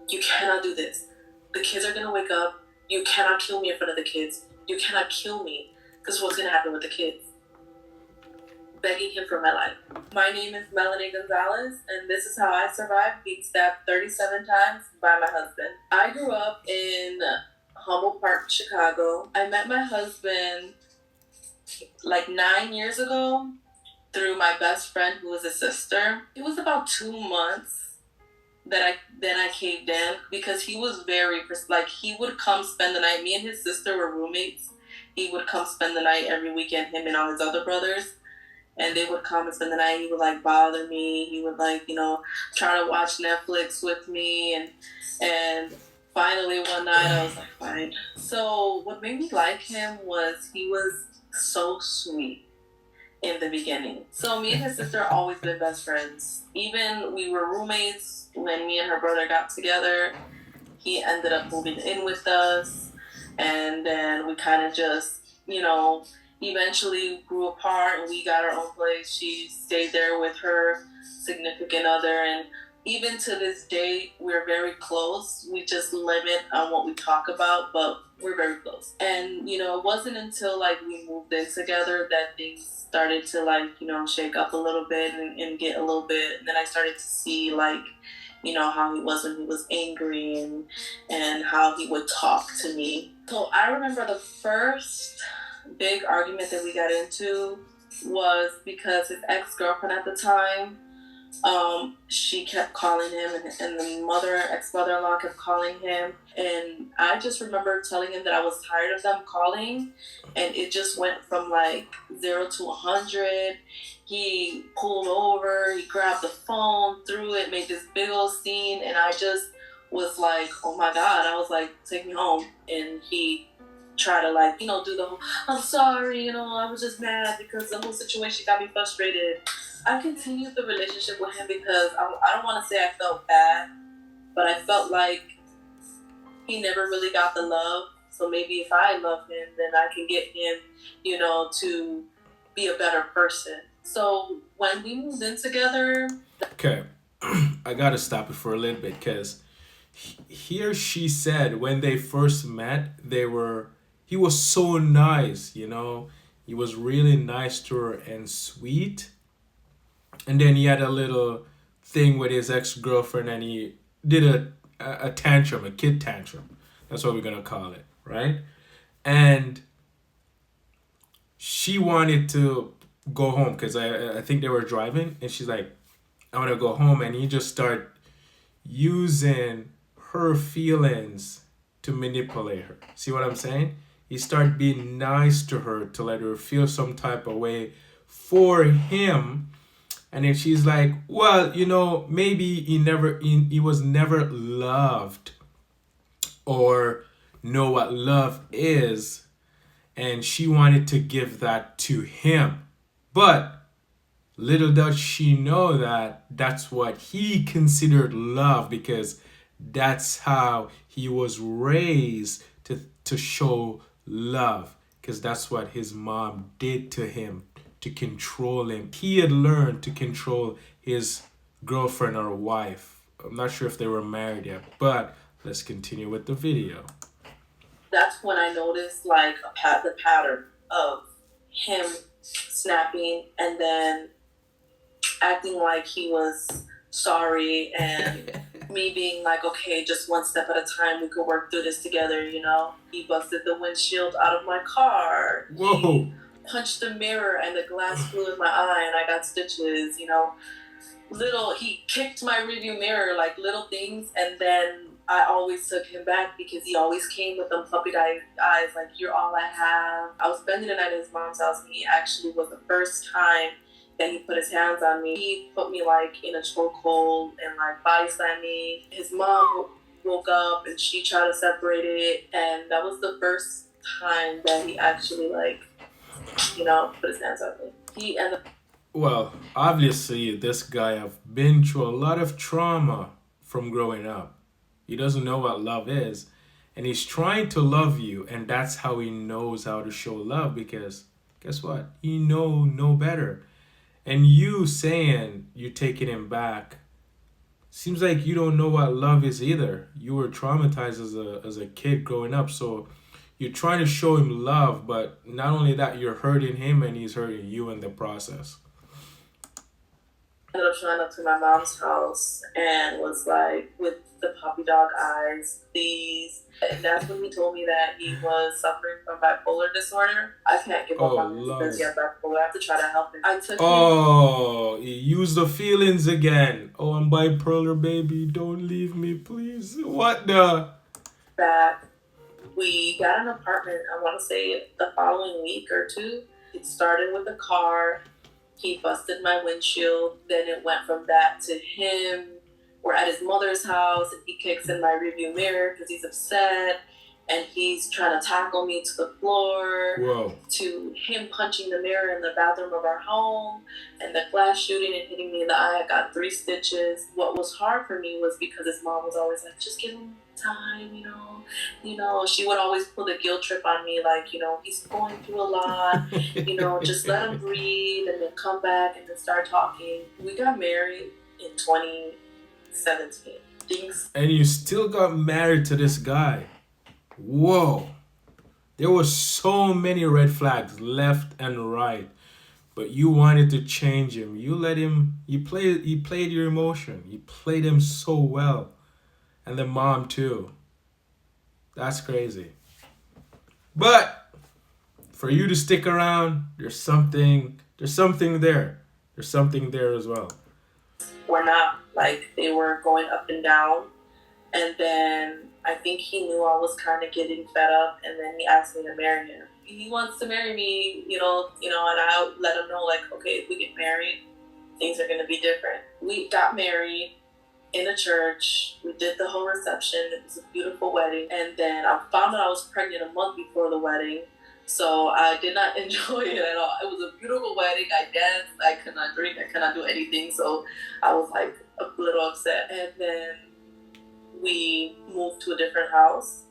You cannot do this. The kids are going to wake up. You cannot kill me in front of the kids. You cannot kill me. This is what's going to happen with the kids. Begging him for my life. My name is Melanie Gonzalez, and this is how I survived being stabbed 37 times by my husband. I grew up in Humboldt Park, Chicago. I met my husband like 9 years ago through my best friend who was a sister. It was about 2 months that I caved in because he was very, like, he would come spend the night. Me and his sister were roommates. He would come spend the night every weekend, him and all his other brothers. And they would come and spend the night. He would, like, bother me. He would, like, try to watch Netflix with me. And finally one night I was like, fine. So what made me like him was he was so sweet in the beginning. So me and his sister always been best friends. Even we were roommates when me and her brother got together. He ended up moving in with us. And then we kind of just, eventually grew apart and we got our own place. She stayed there with her significant other, and even to this day we're very close. We just limit on what we talk about, but we're very close. And it wasn't until like we moved in together that things started to shake up a little bit and get a little bit. And then I started to see how he was when he was angry and how he would talk to me. So I remember the first big argument that we got into was because his ex-girlfriend at the time, she kept calling him, and the ex-mother-in-law kept calling him. And I just remember telling him that I was tired of them calling, and it just went from like 0 to 100. He pulled over, he grabbed the phone, threw it, made this big old scene, and I just was like, oh my God. I was like, take me home. And he try to do the whole, I'm sorry, I was just mad because the whole situation got me frustrated. I continued the relationship with him because I don't want to say I felt bad, but I felt like he never really got the love. So maybe if I love him, then I can get him, to be a better person. So when we moved in together. Okay, I gotta stop it for a little bit because he or she said when they first met, he was so nice, he was really nice to her and sweet. And then he had a little thing with his ex-girlfriend and he did a tantrum, a kid tantrum. That's what we're gonna call it, right? And she wanted to go home because I think they were driving, and she's like, I want to go home. And he just started using her feelings to manipulate her. See what I'm saying? He started being nice to her to let her feel some type of way for him. And then she's like, well, maybe he was never loved or know what love is. And she wanted to give that to him. But little does she know that that's what he considered love, because that's how he was raised to show love, because that's what his mom did to him to control him. He had learned to control his girlfriend or wife. I'm not sure if they were married yet, but let's continue with the video. That's when I noticed the pattern of him snapping and then acting like he was sorry, and me being like, okay, just one step at a time, we could work through this together. He busted the windshield out of my car. Whoa. He punched the mirror and the glass flew in my eye and I got stitches. He kicked my rearview mirror, like little things. And then I always took him back because he always came with them puppy eyes, like, you're all I have. I was spending the night at his mom's house, and he actually was the first time that he put his hands on me. He put me in a chokehold and body slammed me. His mom woke up and she tried to separate it, and that was the first time that he actually put his hands on me. He ended up. Well, obviously, this guy have been through a lot of trauma from growing up. He doesn't know what love is, and he's trying to love you, and that's how he knows how to show love, because guess what? He no better. And you saying you're taking him back Seems like you don't know what love is either. You were traumatized as a kid growing up, so you're trying to show him love, but not only that, you're hurting him and he's hurting you in the process. Ended up showing up to my mom's house and was like, with the puppy dog eyes, please. And that's when he told me that he was suffering from bipolar disorder. I can't give up Oh, on him because he has bipolar. I have to try to help him. I took him oh, you use the feelings again. Oh, I'm bipolar, baby. Don't leave me, please. What the? back. We got an apartment, I want to say the following week or two. It started with a car. He busted my windshield. Then it went from that to him. We're at his mother's house and he kicks in my rearview mirror because he's upset. And he's trying to tackle me to the floor. Whoa. To him punching the mirror in the bathroom of our home. And the glass shooting and hitting me in the eye. I got 3 stitches. What was hard for me was because his mom was always like, just give him time, you know, she would always pull the guilt trip on me, like, he's going through a lot, just let him breathe and then come back and then start talking. We got married in 2017. Things. And you still got married to this guy. Whoa. There were so many red flags left and right. But you wanted to change him. You let him, you played your emotion. You played him so well. And the mom too. That's crazy. But for you to stick around, there's something there. There's something there as well. We're not like they were going up and down. And then I think he knew I was kind of getting fed up, and then he asked me to marry him. He wants to marry me, and I let him know, like, okay, if we get married, things are going to be different. We got married in a church. We did the whole reception. It was a beautiful wedding. And then I found out I was pregnant a month before the wedding. So I did not enjoy it at all. It was a beautiful wedding. I danced. I could not drink. I could not do anything. So I was like a little upset. And then we moved to a different house.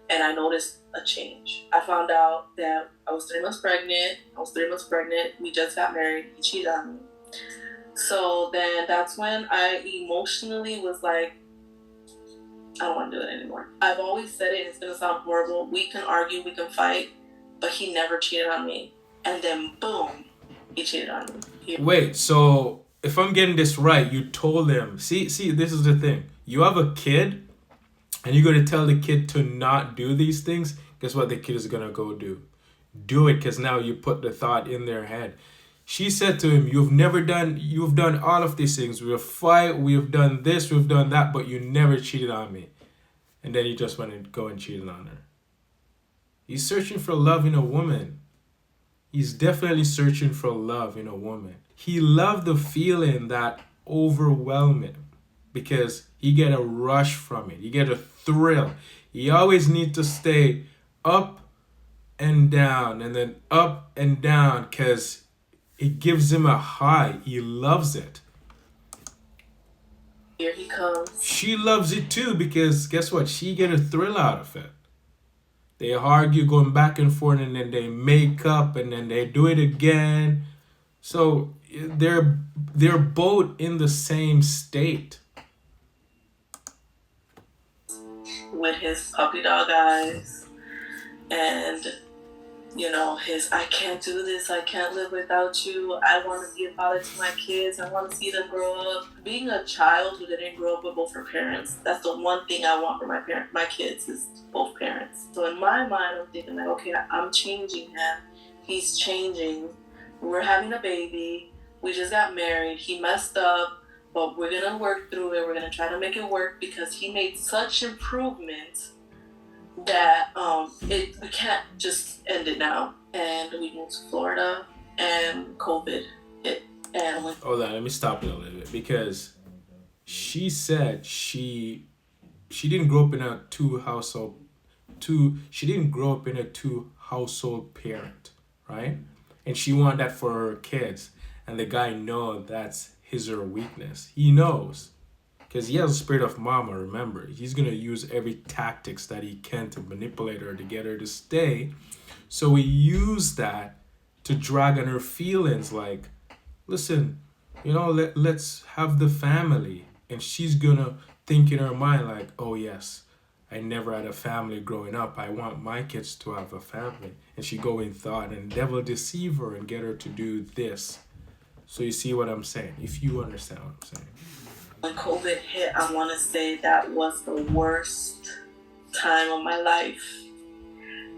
And I noticed a change. I found out that I was 3 months pregnant. We just got married. He cheated on me. So then that's when I emotionally was like, I don't want to do it anymore. I've always said it, and it's going to sound horrible. We can argue, we can fight, but he never cheated on me. And then boom, he cheated on me. Wait, so if I'm getting this right, you told him, see, this is the thing. You have a kid, and you're going to tell the kid to not do these things. Guess what the kid is going to go do? Do it, because now you put the thought in their head. She said to him, you've done all of these things. We'll fight, we've done this, we've done that, but you never cheated on me. And then he just went and go and cheated on her. He's searching for love in a woman. He's definitely searching for love in a woman. He loved the feeling that overwhelmed him because he get a rush from it. He get a thrill. He always needs to stay up and down and then up and down because it gives him a high. He loves it. Here he comes. She loves it too because guess what? She get a thrill out of it. They argue going back and forth and then they make up and then they do it again. So they're both in the same state. With his puppy dog eyes and his, I can't do this, I can't live without you, I want to be a father to my kids, I want to see them grow up. Being a child who didn't grow up with both her parents, that's the one thing I want for my kids is both parents. So in my mind, I'm thinking like, okay, I'm changing him, he's changing, we're having a baby, we just got married, he messed up, but we're going to work through it, we're going to try to make it work because he made such improvements that we can't just end it now. And we moved to Florida and COVID hit. And hold on, let me stop it a little bit because she said she didn't grow up in a two household parent, right? And she wanted that for her kids. And the guy knows that's his or her weakness. He knows. Because he has a spirit of mama, remember. He's going to use every tactics that he can to manipulate her, to get her to stay. So he used that to drag on her feelings like, listen, let's have the family. and she's gonna think in her mind like, oh yes, I never had a family growing up. I want my kids to have a family. And she go in thought and the devil deceive her and get her to do this. So you see what I'm saying? If you understand what I'm saying. When COVID hit, I want to say that was the worst time of my life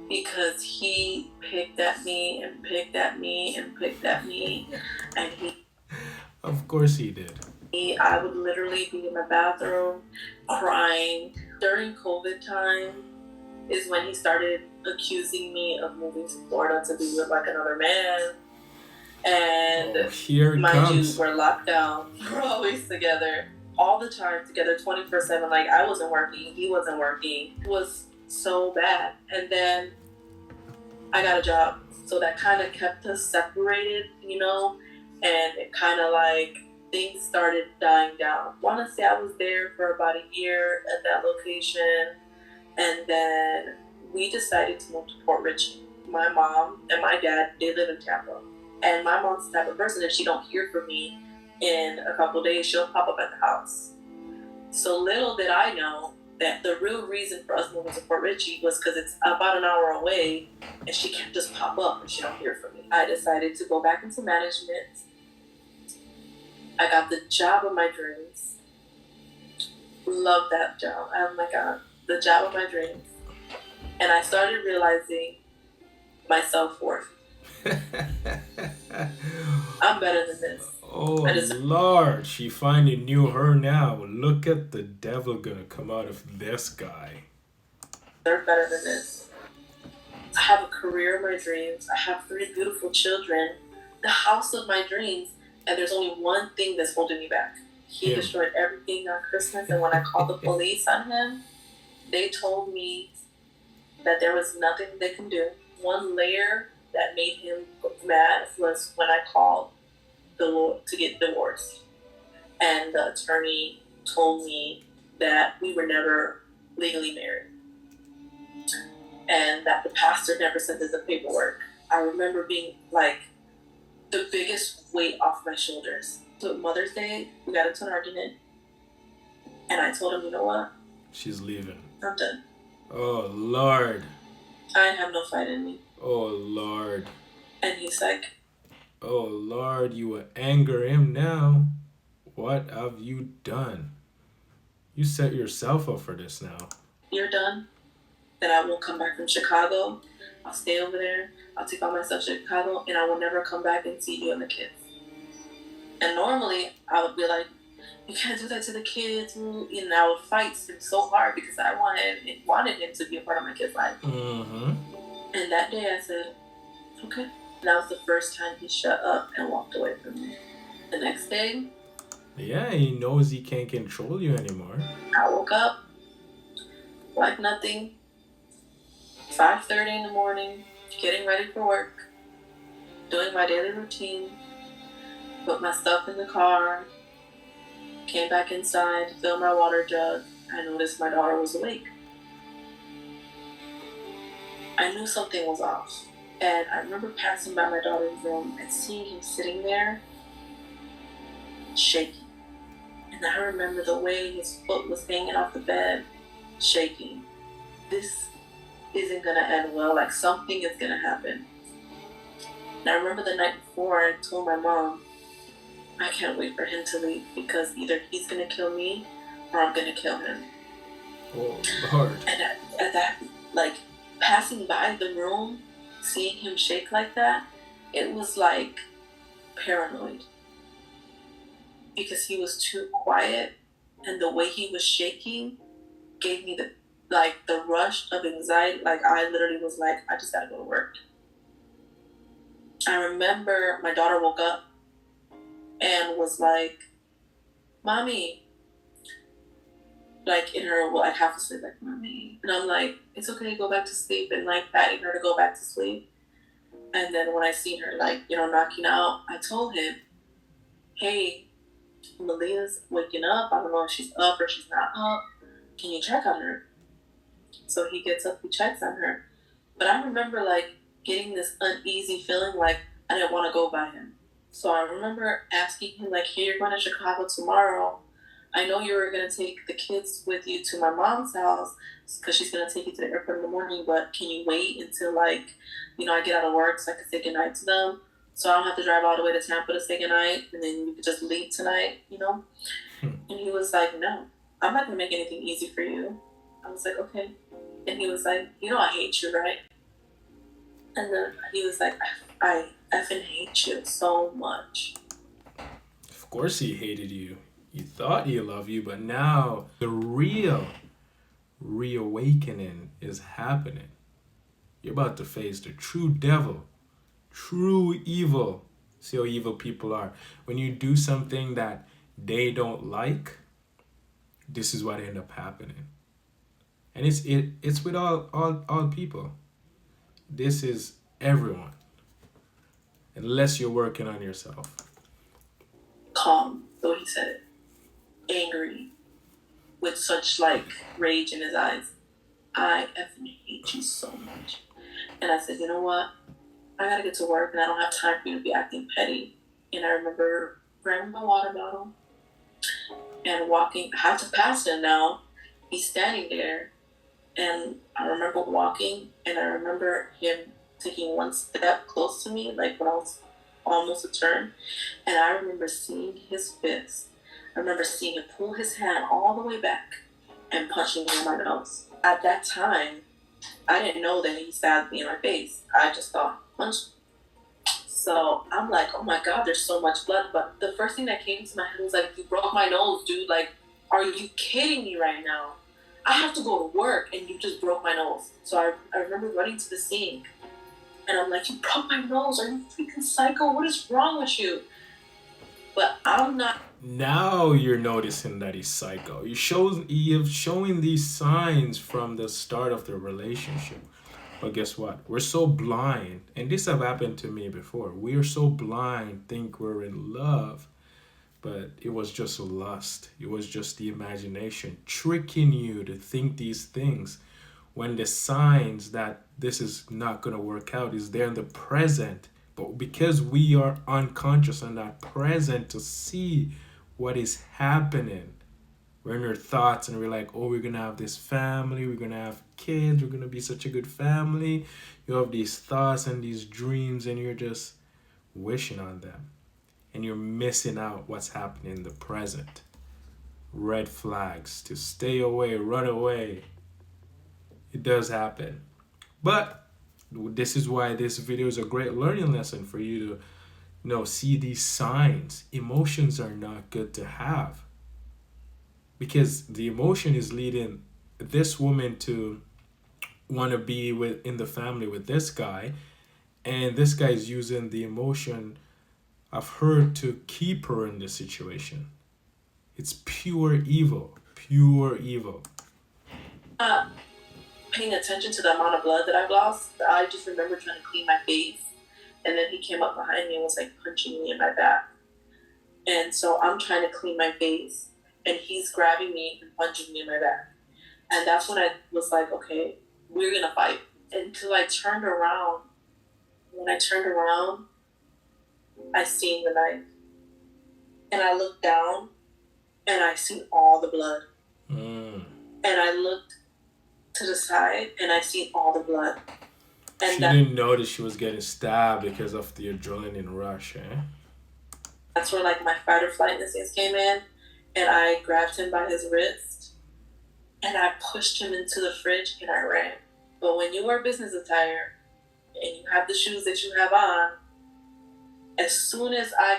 because he picked at me and picked at me and picked at me, and Of course he did. I would literally be in the bathroom crying. During COVID time is when he started accusing me of moving to Florida to be with like another man. And here it mind comes. you, we're locked down. We're always together, all the time together, 24/7. Like I wasn't working, he wasn't working. It was so bad. And then I got a job, so that kind of kept us separated, you know. And it kind of like things started dying down. I want to say I was there for about a year at that location, and then we decided to move to Port Richey. My mom and my dad, they live in Tampa. And my mom's the type of person, if she don't hear from me in a couple of days, she'll pop up at the house. So little did I know that the real reason for us moving to Port Richey was because it's about an hour away and she can't just pop up and she don't hear from me. I decided to go back into management. I got the job of my dreams. Love that job. Oh my God, the job of my dreams. And I started realizing my self-worth. I'm better than this. Oh Lord, she finally knew her now. Look at the devil gonna come out of this guy. They're better than this. I have a career of my dreams. I have 3 beautiful children. The house of my dreams. And there's only one thing that's holding me back. He destroyed everything on Christmas. And when I called the police on him, they told me that there was nothing they can do. One layer that made him mad was when I called the law to get divorced. And the attorney told me that we were never legally married. And that the pastor never sent us the paperwork. I remember being like the biggest weight off my shoulders. So Mother's Day, we got into an argument. And I told him, you know what? She's leaving. I'm done. Oh Lord. I have no fight in me. Oh Lord. And he's like, oh Lord, you will anger him now. What have you done? You set yourself up for this now. You're done. Then I won't come back from Chicago. I'll stay over there. I'll take all my stuff to Chicago, and I will never come back and see you and the kids. And normally, I would be like, you can't do that to the kids. And I would fight him so hard because I wanted him to be a part of my kid's life. Mm-hmm. And that day I said, okay. And that was the first time he shut up and walked away from me. The next day, yeah, he knows he can't control you anymore. I woke up like nothing. 5:30 in the morning, getting ready for work, doing my daily routine, put my stuff in the car, came back inside to fill my water jug. I noticed my daughter was awake. I knew something was off. And I remember passing by my daughter's room and seeing him sitting there, shaking. And I remember the way his foot was hanging off the bed, shaking. This isn't gonna end well, like something is gonna happen. And I remember the night before I told my mom, I can't wait for him to leave because either he's gonna kill me or I'm gonna kill him. Oh Lord. And at that, like passing by the room, seeing him shake like that, it was like paranoid. Because he was too quiet and the way he was shaking gave me the rush of anxiety. Like I literally was like, I just gotta go to work. I remember my daughter woke up and was like, Mommy, like in her, like half asleep, like, Mommy. And I'm like, it's okay, go back to sleep, and like patting her to go back to sleep. And then when I seen her like, knocking out, I told him, hey, Malia's waking up. I don't know if she's up or she's not up. Can you check on her? So he gets up, he checks on her. But I remember like getting this uneasy feeling like I didn't want to go by him. So I remember asking him like, hey, you're going to Chicago tomorrow. I know you were going to take the kids with you to my mom's house because she's going to take you to the airport in the morning, but can you wait until, like, I get out of work so I can say goodnight to them? So I don't have to drive all the way to Tampa to say goodnight, and then you could just leave tonight. And he was like, no, I'm not going to make anything easy for you. I was like, okay. And he was like, I hate you, right? And then he was like, I effing hate you so much. Of course he hated you. He thought he loved you, but now the real reawakening is happening. You're about to face the true devil, true evil. See how evil people are. When you do something that they don't like, this is what end up happening. And it's with all people. This is everyone. Unless you're working on yourself. Calm, though he said it. Angry, with such like rage in his eyes. I effing hate you so much. And I said, you know what? I gotta get to work and I don't have time for you to be acting petty. And I remember grabbing my water bottle and walking. I had to pass him now. He's standing there. And I remember walking, and I remember him taking one step close to me, like when I was almost a turn. And I remember seeing his fist. I remember seeing him pull his hand all the way back and punching me in my nose. At that time, I didn't know that he stabbed me in my face. I just thought, punch. So I'm like, oh my God, there's so much blood. But the first thing that came to my head was like, you broke my nose, dude. Like, are you kidding me right now? I have to go to work and you just broke my nose. So I remember running to the sink and I'm like, you broke my nose. Are you freaking psycho? What is wrong with you? But I'm not. Now you're noticing that he's psycho. You're showing these signs from the start of the relationship. But guess what? We're so blind, and this have happened to me before. We are so blind, think we're in love, but it was just lust. It was just the imagination tricking you to think these things when the signs that this is not going to work out is there in the present. But because we are unconscious and not present to see what is happening, we're in our thoughts and we're like, oh, we're going to have this family, we're going to have kids, we're going to be such a good family. You have these thoughts and these dreams and you're just wishing on them. And you're missing out what's happening in the present. Red flags to stay away, run away. It does happen. But this is why this video is a great learning lesson for you to see these signs. Emotions are not good to have. Because the emotion is leading this woman to want to be in the family with this guy. And this guy is using the emotion of her to keep her in this situation. It's pure evil. Pure evil. Paying attention to the amount of blood that I've lost, I just remember trying to clean my face. And then he came up behind me and was like punching me in my back. And so I'm trying to clean my face. And he's grabbing me and punching me in my back. And that's when I was like, okay, we're going to fight. Until I turned around. When I turned around, I seen the knife. And I looked down and I seen all the blood. And I looked to the side and I seen all the blood. And she didn't notice she was getting stabbed because of the adrenaline rush, eh? That's where like my fight or flight instincts came in. And I grabbed him by his wrist and I pushed him into the fridge and I ran. But when you wear business attire and you have the shoes that you have on, as soon as I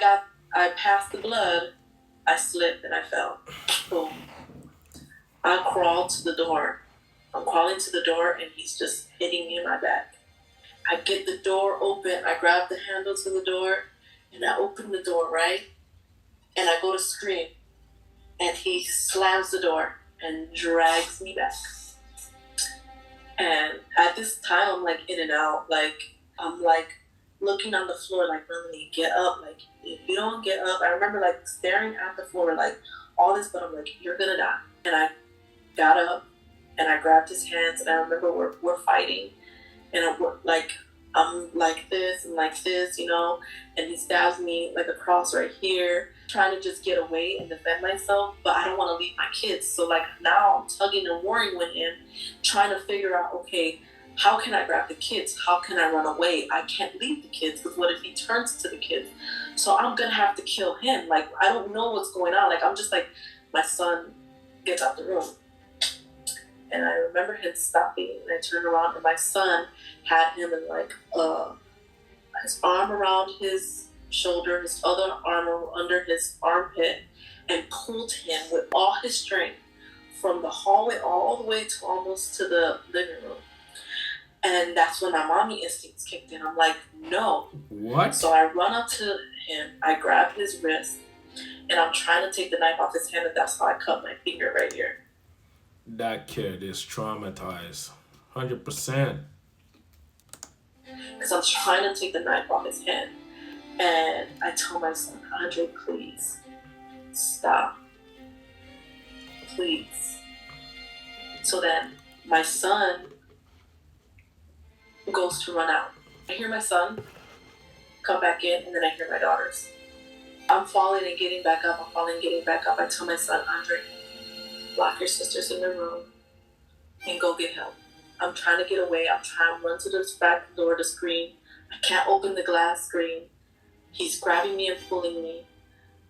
passed the blood, I slipped and I fell. Boom. I crawled to the door. I'm crawling to the door and he's just hitting me in my back. I get the door open. I grab the handle to the door and I open the door, right? And I go to scream. And he slams the door and drags me back. And at this time, I'm like in and out. Like, I'm like looking on the floor, like, Melanie, get up. Like, if you don't get up, I remember like staring at the floor, like all this, but I'm like, you're gonna die. And I got up and I grabbed his hands and I remember we're fighting. And I'm like this and like this, you know, and he stabs me like across right here, trying to just get away and defend myself, but I don't want to leave my kids. So like now I'm tugging and warring with him, trying to figure out, okay, how can I grab the kids? How can I run away? I can't leave the kids because what if he turns to the kids? So I'm gonna have to kill him. Like I don't know what's going on. Like I'm just like, my son gets out the room. And I remember him stopping, and I turned around, and my son had him in like his arm around his shoulder, his other arm under his armpit, and pulled him with all his strength from the hallway all the way to almost to the living room. And that's when my mommy instincts kicked in. I'm like, no. What? So I run up to him, I grab his wrist, and I'm trying to take the knife off his hand, and that's how I cut my finger right here. That kid is traumatized. 100%. Because I'm trying to take the knife off his hand. And I tell my son, Andre, please stop. Please. So then my son goes to run out. I hear my son come back in, and then I hear my daughters. I'm falling and getting back up. I'm falling and getting back up. I tell my son, Andre, lock your sisters in the room and go get help. I'm trying to get away. I'm trying to run to the back door to scream. I can't open the glass screen. He's grabbing me and pulling me.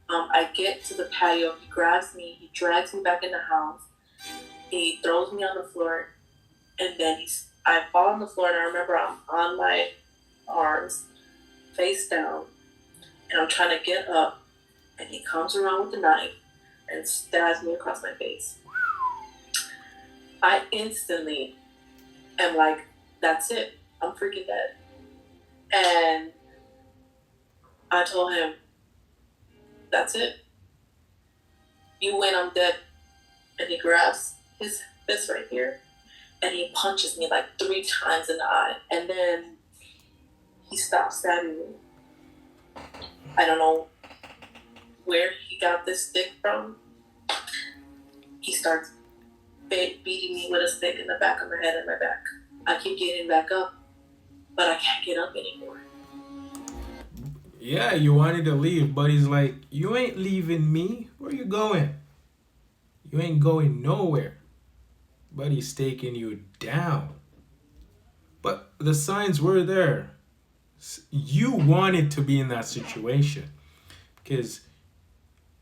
I get to the patio. He grabs me. He drags me back in the house. He throws me on the floor. And then I fall on the floor, and I remember I'm on my arms, face down. And I'm trying to get up. And he comes around with the knife and stabs me across my face. I instantly am like, that's it. I'm freaking dead. And I told him, that's it. You win, I'm dead. And he grabs his fist right here, and he punches me like 3 times in the eye. And then he stops stabbing me. I don't know where he got this stick from. He starts beating me with a stick in the back of my head and my back. I keep getting back up, but I can't get up anymore. Yeah, you wanted to leave, but he's like, you ain't leaving me. Where you going? You ain't going nowhere. But he's taking you down. But the signs were there. You wanted to be in that situation. Because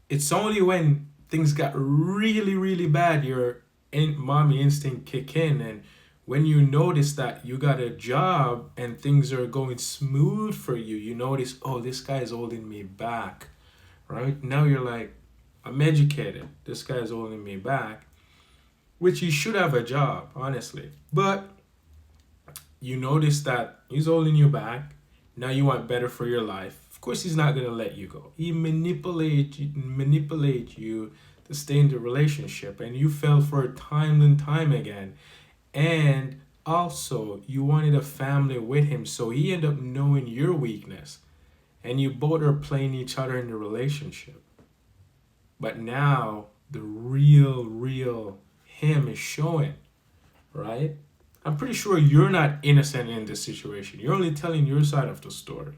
it's only when things got really, really bad, your mommy instinct kick in. And when you notice that you got a job and things are going smooth for you, you notice, oh, this guy's holding me back, right? Now you're like, I'm educated. This guy's holding me back, which he should have a job, honestly. But you notice that he's holding you back. Now you want better for your life. Of course, he's not going to let you go. He manipulate you to stay in the relationship, and you fell for it time and time again. And also, you wanted a family with him, so he ended up knowing your weakness. And you both are playing each other in the relationship. But now, the real him is showing, right? I'm pretty sure you're not innocent in this situation. You're only telling your side of the story.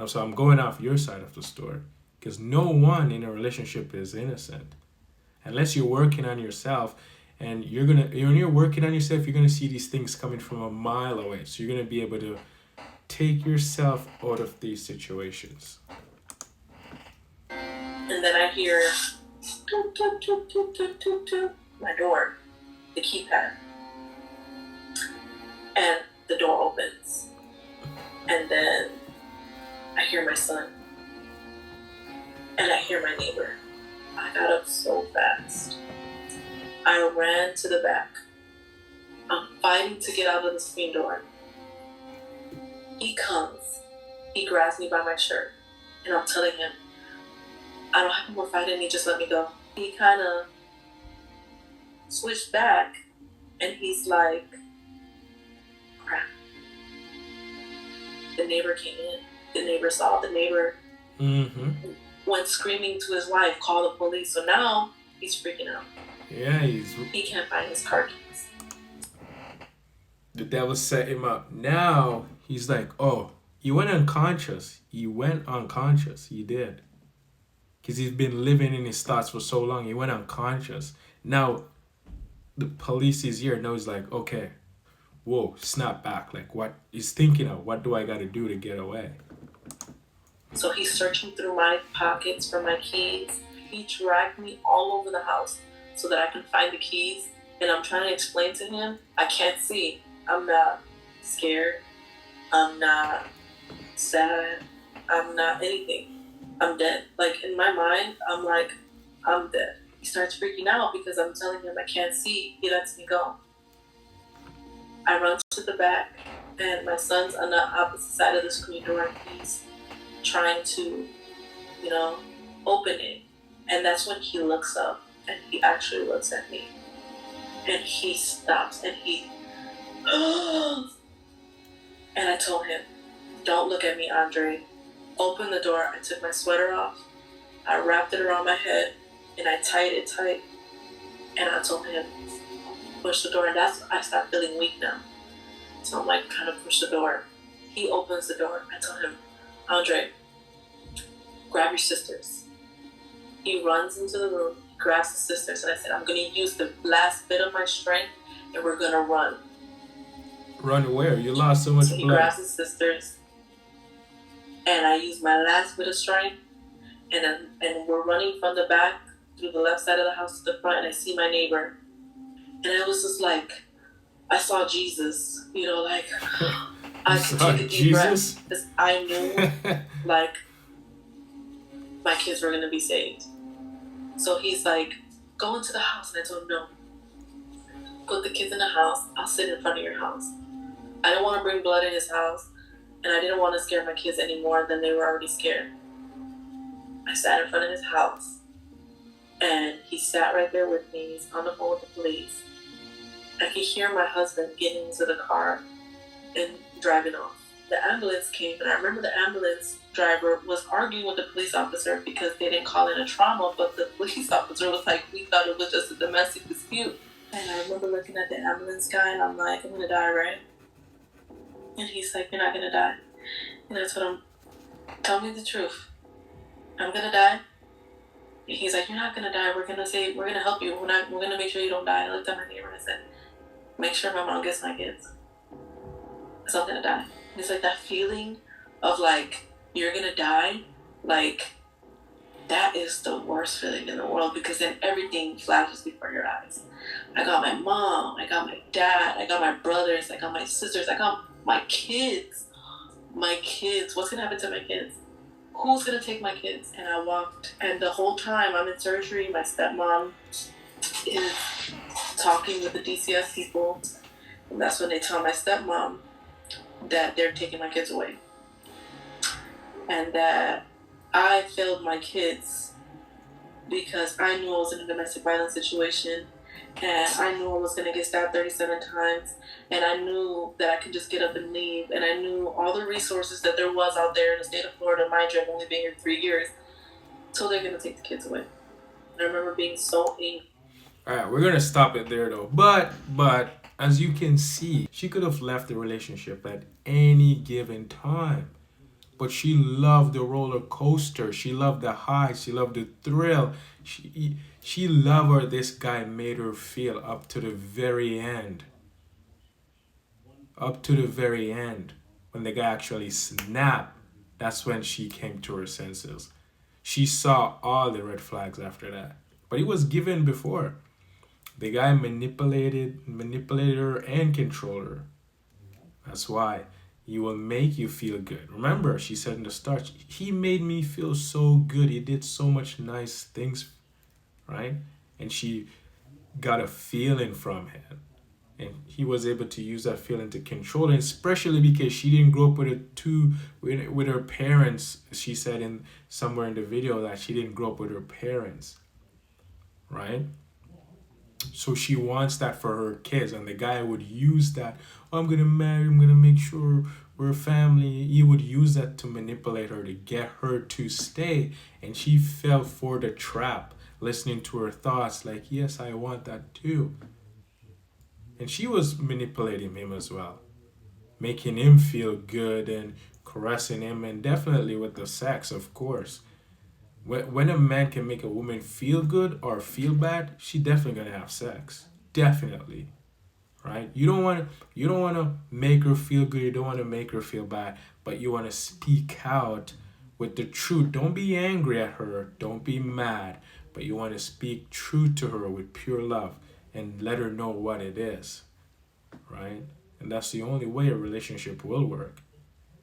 So I'm going off your side of the story. Because no one in a relationship is innocent. Unless you're working on yourself. And when you're working on yourself, you're going to see these things coming from a mile away. So you're going to be able to take yourself out of these situations. And then I hear toot, toot, toot, toot, toot, toot, toot, my door, the keypad. And the door opens. And then I hear my son. And I hear my neighbor. I got up so fast. I ran to the back. I'm fighting to get out of the screen door. He comes. He grabs me by my shirt. And I'm telling him, I don't have more fight in me, just let me go. He kind of switched back. And he's like, crap. The neighbor came in. The neighbor saw. The neighbor went screaming to his wife, called the police. So now he's freaking out. Yeah, he can't find his car keys. The devil set him up. Now he's like, oh, he went unconscious. He went unconscious. He did. Because he's been living in his thoughts for so long. He went unconscious. Now the police is here. Now he's like, okay, whoa, snap back. Like, what he's thinking of, what do I got to do to get away? So he's searching through my pockets for my keys. He dragged me all over the house so that I can find the keys. And I'm trying to explain to him, I can't see. I'm not scared. I'm not sad. I'm not anything. I'm dead. Like, in my mind, I'm like, I'm dead. He starts freaking out because I'm telling him I can't see. He lets me go. I run to the back, and my son's on the opposite side of the screen door. He's trying to, open it. And that's when he looks up, and he actually looks at me. And he stops, and he... and I told him, don't look at me, Andre. Open the door. I took my sweater off. I wrapped it around my head, and I tied it tight. And I told him, push the door. And I start feeling weak now. So I'm like trying to push the door. He opens the door. I tell him, Andre, grab your sisters. He runs into the room, grabs the sisters, and I said, I'm going to use the last bit of my strength, and we're going to run. Run where? You lost so much So he blood. grabs his sisters, and I use my last bit of strength, and we're running from the back through the left side of the house to the front, and I see my neighbor. And it was just like, I saw Jesus, like, I could take a deep breath, because I knew, like, my kids were going to be saved. So he's like, go into the house. And I told him, no. Put the kids in the house. I'll sit in front of your house. I didn't want to bring blood in his house. And I didn't want to scare my kids any more than they were already scared. I sat in front of his house. And he sat right there with me. He's on the phone with the police. I could hear my husband getting into the car and driving off. The ambulance came, and I remember the ambulance driver was arguing with the police officer because they didn't call in a trauma, but the police officer was like, we thought it was just a domestic dispute. And I remember looking at the ambulance guy, and I'm like, I'm gonna die, right? And he's like, you're not gonna die. And I told him, tell me the truth. I'm gonna die. And he's like, you're not gonna die. We're gonna help you. We're gonna make sure you don't die. I looked at my neighbor and I said, make sure my mom gets my kids. So I'm gonna die. And it's like that feeling of like, you're gonna die, like, that is the worst feeling in the world, because then everything flashes before your eyes. I got my mom, I got my dad, I got my brothers, I got my sisters, I got my kids. My kids, what's gonna happen to my kids? Who's gonna take my kids? And I walked, and the whole time I'm in surgery, my stepmom is talking with the DCS people, and that's when they tell my stepmom that they're taking my kids away. And that I failed my kids because I knew I was in a domestic violence situation, and I knew I was going to get stabbed 37 times, and I knew that I could just get up and leave, and I knew all the resources that there was out there in the state of Florida. Mind you, I've only been here 3 years, so they're going to take the kids away. And I remember being so angry. All right, we're going to stop it there, though. But as you can see, she could have left the relationship at any given time. But she loved the roller coaster. She loved the high. She loved the thrill. She loved how this guy made her feel up to the very end. Up to the very end. When the guy actually snapped, that's when she came to her senses. She saw all the red flags after that. But it was given before. The guy manipulated her and controlled her. That's why. He will make you feel good. Remember, she said in the start, he made me feel so good. He did so much nice things, right? And she got a feeling from him. And he was able to use that feeling to control her, especially because she didn't grow up with her parents. She said in somewhere in the video that she didn't grow up with her parents, right? So she wants that for her kids, and the guy would use that. Oh, I'm gonna marry. I'm gonna make sure we're a family. He would use that to manipulate her, to get her to stay, and she fell for the trap, listening to her thoughts. Like, yes, I want that too. And she was manipulating him as well, making him feel good and caressing him, and definitely with the sex, of course. When a man can make a woman feel good or feel bad, she definitely gonna have sex. Definitely, right? You don't want to make her feel good. You don't want to make her feel bad, but you want to speak out with the truth. Don't be angry at her. Don't be mad, but you want to speak truth to her with pure love and let her know what it is, right? And that's the only way a relationship will work.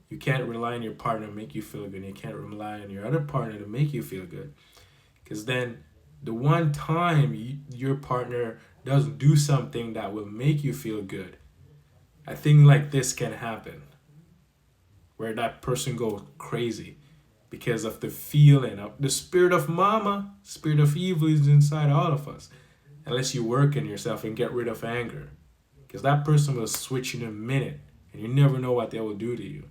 You can't rely on your partner to make you feel good. You can't rely on your other partner to make you feel good. Because then the one time your partner doesn't do something that will make you feel good, a thing like this can happen where that person goes crazy because of the feeling of the spirit of mama, spirit of evil is inside all of us. Unless you work in yourself and get rid of anger. Because that person will switch in a minute and you never know what they will do to you.